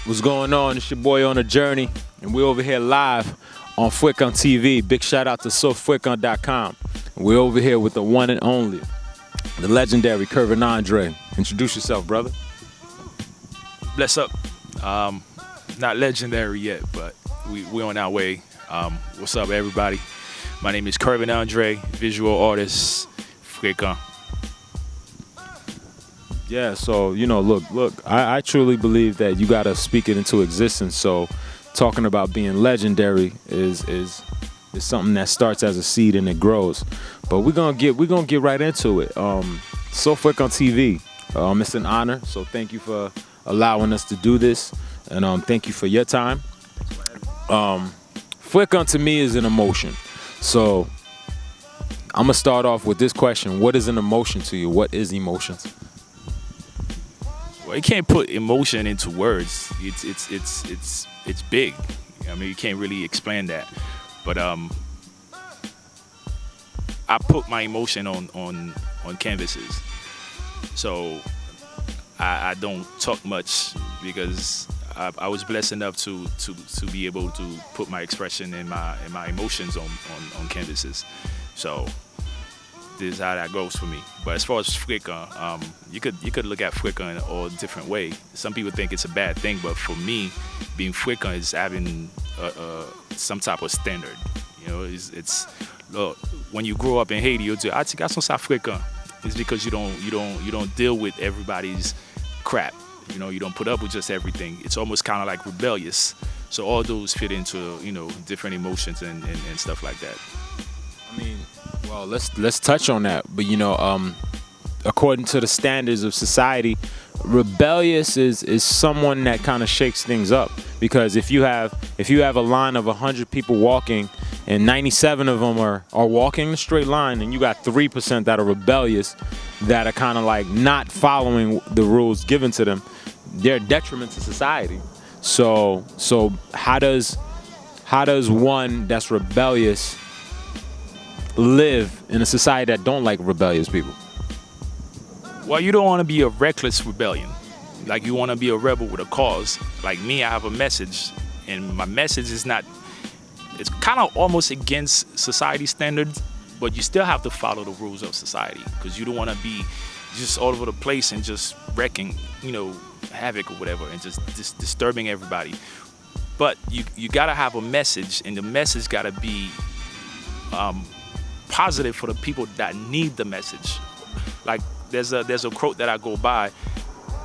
What's going on? It's your boy OnAJournee, and we're over here live on Frekan TV. Big shout out to Frekan.com. We're over here with the one and only, the legendary Kervin Andre. Introduce yourself, brother. Bless up. Not legendary yet, but we're on our way. What's up, everybody? My name is Kervin Andre, visual artist, Frekan. Yeah, so, look, I truly believe that you got to speak it into existence. So talking about being legendary is something that starts as a seed and it grows. But we're gonna get right into it. Frekan TV, it's an honor. So thank you for allowing us to do this, and thank you for your time. Frekan to me is an emotion. So I'm gonna start off with this question: what is an emotion to you? What is emotions? Well, you can't put emotion into words. It's big. I mean, you can't really explain that. But I put my emotion on canvases. So I don't talk much because I was blessed enough to be able to put my expression and my emotions on canvases. So this is how that goes for me. But as far as Frekan, you could look at Frekan in all different way. Some people think it's a bad thing, but for me, being Frekan is having some type of standard. You know, it's look, when you grow up in Haiti, you'll do I think that's not Frekan. It's because you don't deal with everybody's crap. You know, you don't put up with just everything. It's almost kind of like rebellious. So all those fit into different emotions and stuff like that. I mean, well, let's touch on that. But according to the standards of society, rebellious is someone that kind of shakes things up. Because if you have a line of 100 people walking and 97 of them are walking in a straight line, and you got 3% that are rebellious, that are kind of like not following the rules given to them, they're a detriment to society. So how does one that's rebellious live in a society that don't like rebellious people? Well, you don't want to be a reckless rebellion. Like, you want to be a rebel with a cause. Like me, I have a message, and my message is not, it's kind of almost against society standards, but you still have to follow the rules of society, because you don't want to be just all over the place and just wrecking, havoc or whatever, and just disturbing everybody. But you got to have a message, and the message got to be positive for the people that need the message. Like, there's a quote that I go by: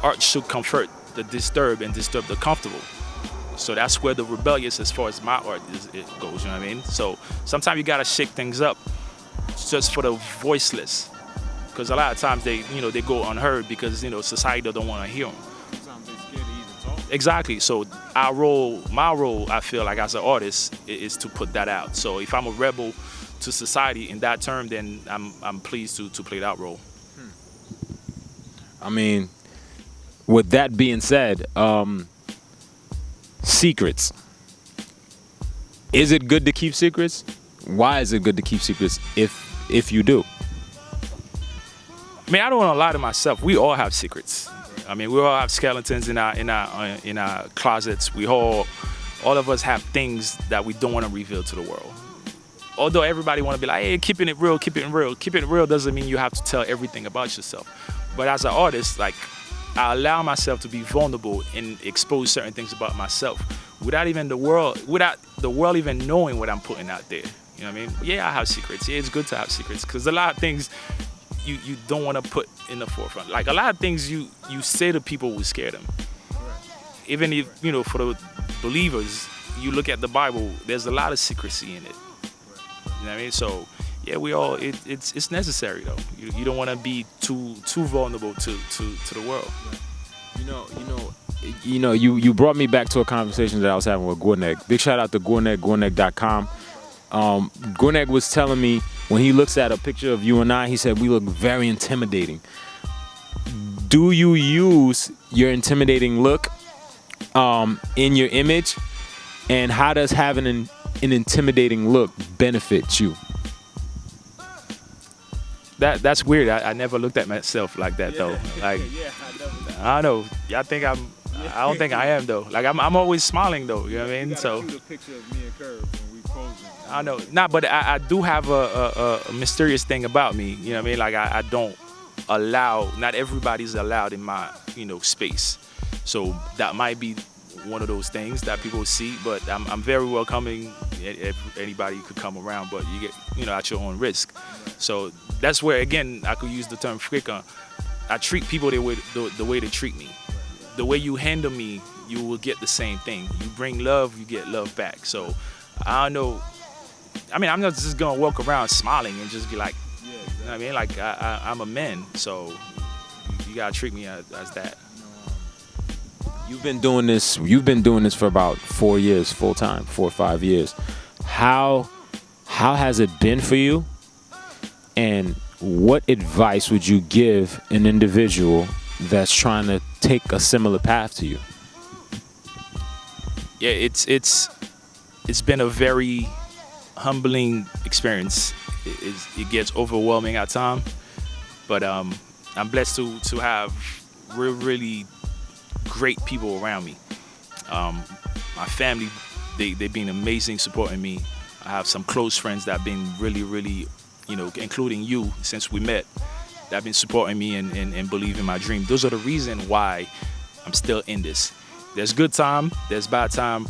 art should comfort the disturbed and disturb the comfortable. So that's where the rebellious, as far as my art it goes, you know what I mean? So sometimes you gotta shake things up just for the voiceless, because a lot of times they go unheard because society don't want to hear them. Sometimes they're scared to even talk. Exactly. So my role, I feel like, as an artist is to put that out. So if I'm a rebel to society in that term, then I'm pleased to play that role. I mean, with that being said, secrets. Is it good to keep secrets? Why is it good to keep secrets if you do? I mean, I don't want to lie to myself. We all have secrets. I mean, we all have skeletons in our closets. All of us have things that we don't want to reveal to the world. Although everybody want to be like, hey, keeping it real, keeping it real. Keeping it real doesn't mean you have to tell everything about yourself. But as an artist, like, I allow myself to be vulnerable and expose certain things about myself without the world even knowing what I'm putting out there. You know what I mean? Yeah, I have secrets. Yeah, it's good to have secrets, because a lot of things you don't want to put in the forefront. Like, a lot of things you say to people will scare them. Right. Even if, for the believers, you look at the Bible, there's a lot of secrecy in it. You know what I mean? So yeah, it's necessary though. You don't want to be too vulnerable to the world. You brought me back to a conversation that I was having with Gorneg. Big shout out to Gorneg, Gorneg.com. Gorneg was telling me, when he looks at a picture of you and I, he said we look very intimidating. Do you use your intimidating look in your image, and how does having an intimidating look benefit you? That's weird. I never looked at myself like that though. Like, I know. I don't know. Y'all think I'm I don't think I am though. Like I'm always smiling though. You know what I mean? So. Shoot a picture of me and Kerv when we posing. I know. Nah, but I do have a mysterious thing about me. You know what I mean? Like I don't allow. Not everybody's allowed in my space. So that might be one of those things that people see. But I'm very welcoming. If anybody could come around, but you get at your own risk. So that's where again I could use the term Frekan. I treat people the way they treat me. The way you handle me, you will get the same thing. You bring love, you get love back. So I don't know. I mean, I'm not just gonna walk around smiling and just be like, you know what I mean? Like I'm a man, so you gotta treat me as that. You've been doing this for about 4 years, full time, 4 or 5 years. How has it been for you? And what advice would you give an individual that's trying to take a similar path to you? Yeah, it's been a very humbling experience. It gets overwhelming at times, but I'm blessed to have really great people around me. My family, they've been amazing supporting me. I have some close friends that have been really, including you since we met, that have been supporting me and believe in my dream. Those are the reason why I'm still in this. There's good time, there's bad time,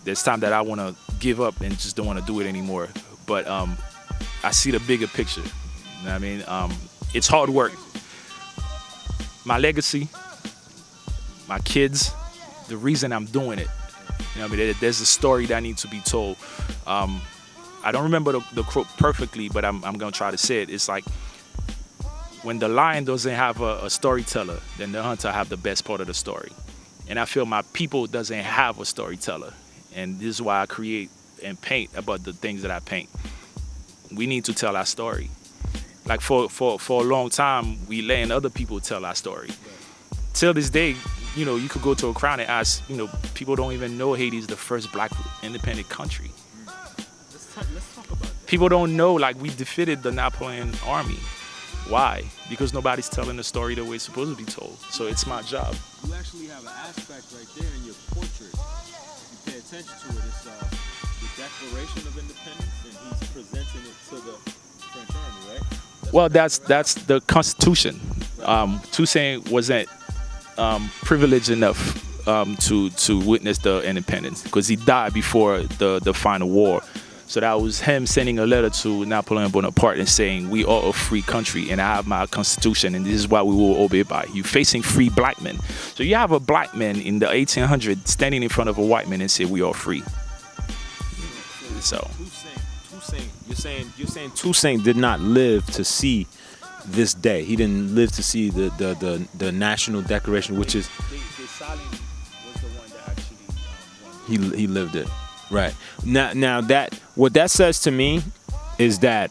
there's time that I want to give up and just don't want to do it anymore. But I see the bigger picture. You know what I mean? It's hard work. My legacy, my kids, the reason I'm doing it. You know what I mean? There's a story that needs to be told. I don't remember the quote perfectly, but I'm going to try to say it. It's like, when the lion doesn't have a storyteller, then the hunter have the best part of the story. And I feel my people doesn't have a storyteller. And this is why I create and paint about the things that I paint. We need to tell our story. Like for a long time, we letting other people tell our story. Till this day, you could go to a crowd and ask, people don't even know Haiti is the first black independent country. Let's talk about that. People don't know, like, we defeated the Napoleon army. Why? Because nobody's telling the story the way it's supposed to be told. So it's my job. You actually have an aspect right there in your portrait. If you pay attention to it, it's the Declaration of Independence, and he's presenting it to the French army, right? Well, that's the Constitution. Toussaint wasn't privileged enough to witness the independence because he died before the final war. So that was him sending a letter to Napoleon Bonaparte and saying, we are a free country and I have my constitution and this is what we will obey by. You're facing free black men. So you have a black man in the 1800s standing in front of a white man and say, we are free. So Toussaint, you're saying Toussaint did not live to see this day. He didn't live to see the National Declaration, which is... Stalin was the one that actually he lived it. Right. Now that what that says to me is that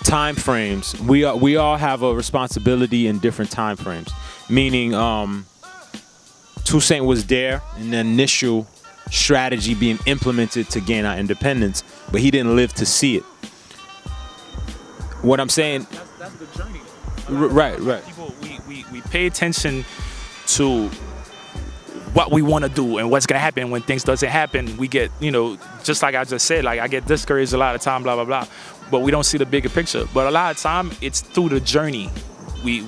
time frames, we all have a responsibility in different time frames. Meaning Toussaint was there in the initial strategy being implemented to gain our independence, but he didn't live to see it. What I'm saying, that's the journey. Right. People, we pay attention to what we want to do and what's going to happen. When things doesn't happen, we get, just like I just said, like I get discouraged a lot of time, blah, blah, blah. But we don't see the bigger picture. But a lot of time, it's through the journey we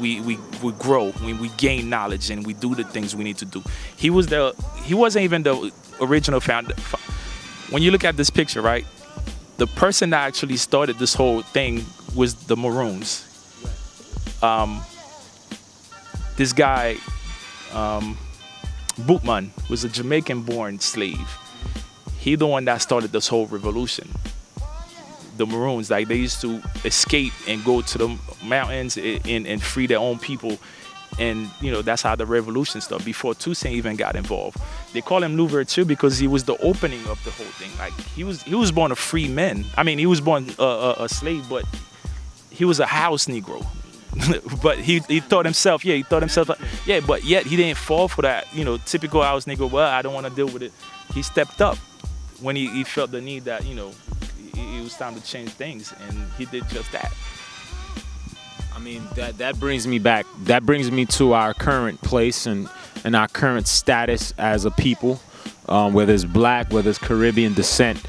grow, when we gain knowledge and we do the things we need to do. He wasn't even the original founder. When you look at this picture, right, the person that actually started this whole thing was the Maroons. This guy, Bootman, was a Jamaican-born slave. He the one that started this whole revolution. The Maroons, like, they used to escape and go to the mountains and free their own people. And, that's how the revolution started, before Toussaint even got involved. They call him Louverture because he was the opening of the whole thing. Like, he was born a free man. I mean, he was born a slave, but he was a house Negro. But he thought himself, but yet he didn't fall for that, typical house Negro, well, I don't want to deal with it. He stepped up when he felt the need that, it was time to change things, and he did just that. I mean, that brings me back. That brings me to our current place and and our current status as a people, whether it's black, whether it's Caribbean descent,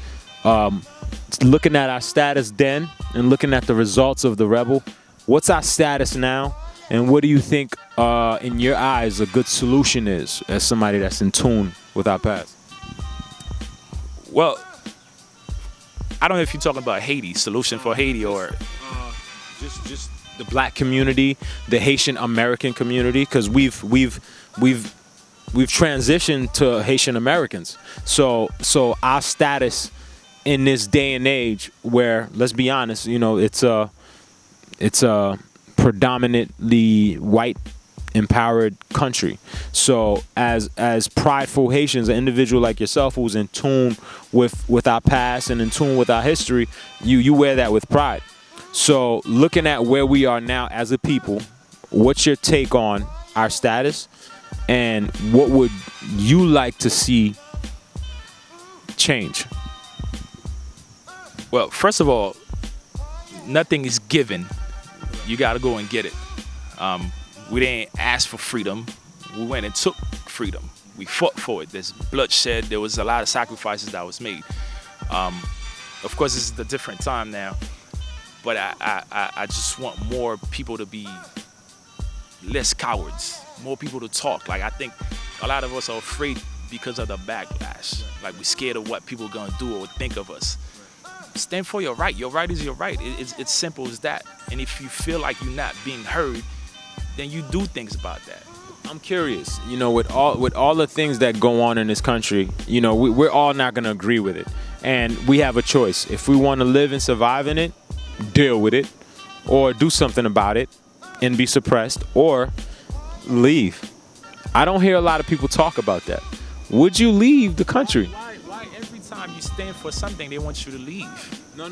looking at our status then and looking at the results of the rebel, what's our status now? And what do you think, in your eyes, a good solution is as somebody that's in tune with our past? Well, I don't know if you're talking about Haiti, solution for Haiti, or just the black community, the Haitian American community, because we've transitioned to Haitian Americans. So our status in this day and age, where, let's be honest, you know, it's a predominantly white empowered country. So as prideful Haitians, an individual like yourself who's in tune with our past and in tune with our history, you wear that with pride. So looking at where we are now as a people, what's your take on our status, and what would you like to see change? Well, first of all, nothing is given. You got to go and get it. We didn't ask for freedom. We went and took freedom. We fought for it. There's bloodshed. There was a lot of sacrifices that was made. Of course, this is a different time now, but I just want more people to be less cowards, more people to talk. Like, I think a lot of us are afraid because of the backlash. Like, we're scared of what people are going to do or think of us. Stand for your right. Your right is your right. It's simple as that. And if you feel like you're not being heard, then you do things about that. I'm curious, you know, with all the things that go on in this country, you know, we're all not going to agree with it. And we have a choice. If we want to live and survive in it, deal with it, or do something about it and be suppressed, or leave. I don't hear a lot of people talk about that. Would you leave the country? Why every time you stand for something, they want you to leave? No.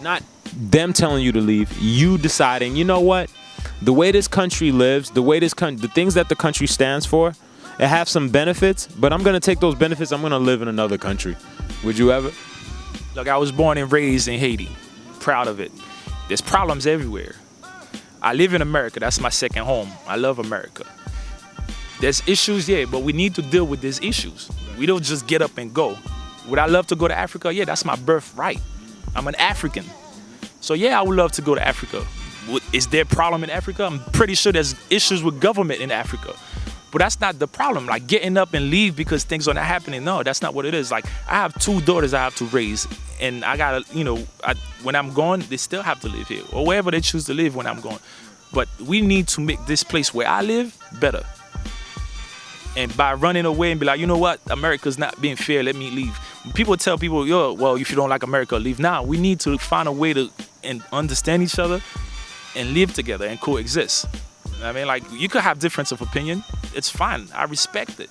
Not them telling you to leave. You deciding, you know what? The way this country lives, the things that the country stands for, it have some benefits, but I'm going to take those benefits. I'm going to live in another country. Would you ever? Look, I was born and raised in Haiti. Proud of it. There's problems everywhere. I live in America. That's my second home. I love America. There's issues, yeah, but we need to deal with these issues. We don't just get up and go. Would I love to go to Africa? Yeah, that's my birthright. I'm an African. So yeah, I would love to go to Africa. Is there a problem in Africa? I'm pretty sure there's issues with government in Africa. But that's not the problem. Like, getting up and leave because things are not happening. No, that's not what it is. Like, I have 2 daughters I have to raise. And I got to, you know, when I'm gone, they still have to live here. Or wherever they choose to live when I'm gone. But we need to make this place where I live better. And by running away and be like, you know what, America's not being fair, let me leave. When people tell people, yo, well, if you don't like America, leave now. We need to find a way to understand each other and live together and coexist. I mean, like, you could have difference of opinion. It's fine. I respect it.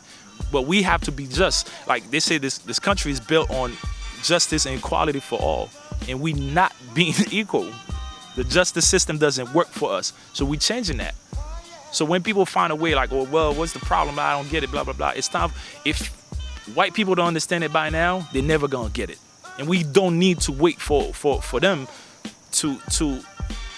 But we have to be just. Like they say, this country is built on justice and equality for all. And we not being equal. The justice system doesn't work for us. So we changing that. So when people find a way like, oh, well, what's the problem? I don't get it, blah, blah, blah. It's time. If white people don't understand it by now, they're never going to get it. And we don't need to wait for them to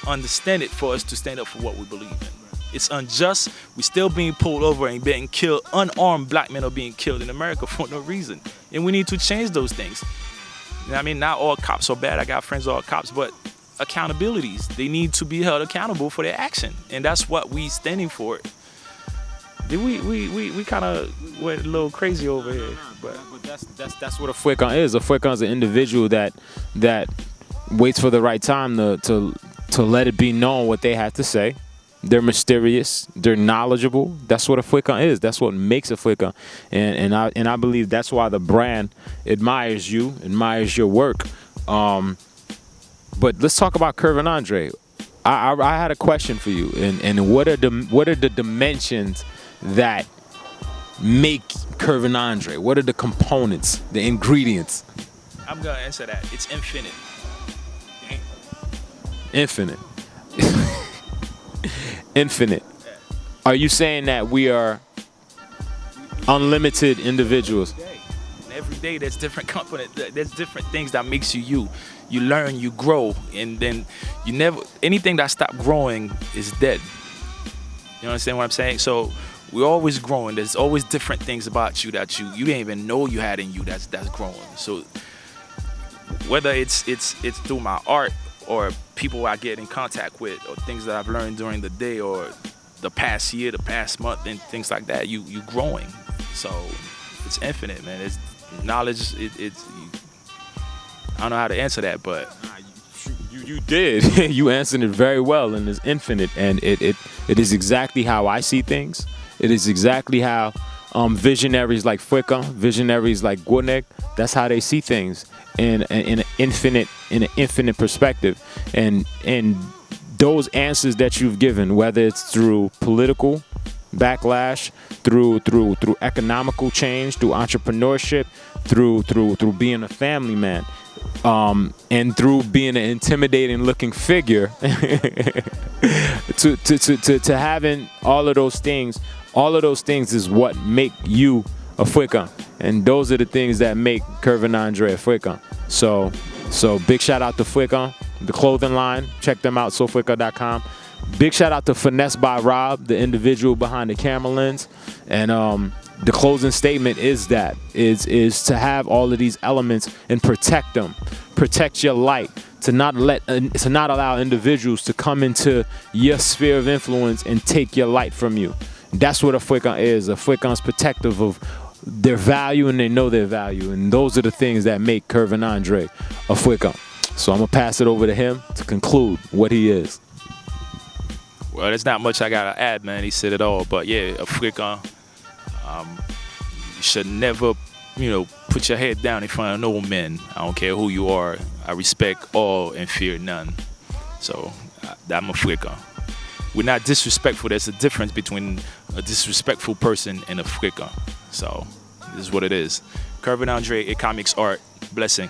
understand it for us to stand up for what we believe in. It's unjust. We're still being pulled over and being killed. Unarmed black men are being killed in America for no reason. And we need to change those things. You know what I mean? Not all cops are bad. I got friends who are cops, but accountabilities. They need to be held accountable for their action. And that's what we standing for. We kind of went a little crazy over here. But that's what a Frekan is. A Frekan is an individual that waits for the right time to let it be known what they have to say. They're mysterious. They're knowledgeable. That's what a Frekan is. That's what makes a Frekan. And I believe that's why the brand admires you, admires your work. But let's talk about Kervin Andre. I had a question for you. And what are the dimensions that make Kervin Andre? What are the components, the ingredients? I'm gonna answer that. It's infinite. Infinite. Infinite. Are you saying that we are unlimited individuals? Every day there's different components. There's different things that makes you. You learn, you grow, and then you never. Anything that stops growing is dead. You understand what I'm saying? So We're always growing. There's always different things about you that you didn't even know you had in you that's growing. So whether it's through my art or people I get in contact with or things that I've learned during the day or the past year, the past month, and things like that, you growing. So it's infinite, man. It's knowledge. I don't know how to answer that, but you did. You answered it very well, and it's infinite, and it is exactly how I see things. It is exactly how visionaries like Frekan, visionaries like Gwonek, that's how they see things in an infinite perspective. And those answers that you've given, whether it's through political backlash, through economical change, through entrepreneurship, through being a family man, and through being an intimidating looking figure, to having all of those things is what make you a Frekan, and those are the things that make Kervin Andre a Frekan. So big shout out to Frekan, the clothing line. Check them out, sofrekan.com. Big shout out to Finesse by Rob, the individual behind the camera lens. And the closing statement is to have all of these elements and protect them. Protect your light, to not allow individuals to come into your sphere of influence and take your light from you. That's what a Frekan is. A Frekan's protective of their value, and they know their value. And those are the things that make Kervin Andre a Frekan. So I'm going to pass it over to him to conclude what he is. Well, there's not much I got to add, man. He said it all. But yeah, a Frekan, you should never, put your head down in front of no men. I don't care who you are. I respect all and fear none. So I'm a Frekan. We're not disrespectful. There's a difference between a disrespectful person and a Frekan. So this is what it is. Kervin Andre, Akomicsart, blessing.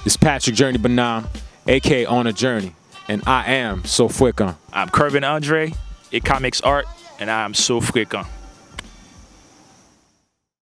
It's Patrick Journey Banam, a.k.a. OnAJournee, and I am so Frekan. I'm Kervin Andre, Akomicsart, and I am so Frekan.